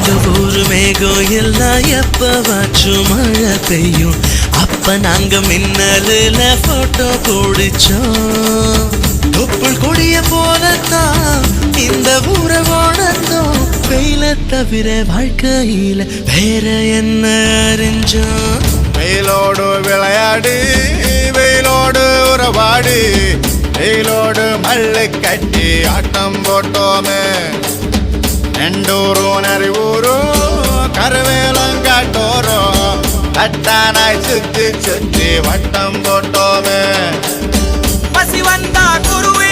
எங்க ஊரு மேகம் எல்லாம் எப்பவாச்சும் மழை பெய்யும். அப்ப நாங்க மின்னலுல போட்டோ பிடிச்சோம். தொப்புள் கொடிய போலத்தான் இந்த ஊரை வாழ்ந்தோம். வெயில தவிர வாழ்க்கையில வேற என்ன அறிஞ்சோம். வெயிலோடு விளையாடு, வெயிலோடு உறவாடு, வெயிலோடு மல்லு கட்டி ஆட்டம் போட்டோமே. நெண்டூரும் நரிவூரும் கருவேலங்காட்டோரும் கட்டானாய் சுத்தி சுத்தி வட்டம் போட்டோமே. பசி வந்தா குருவே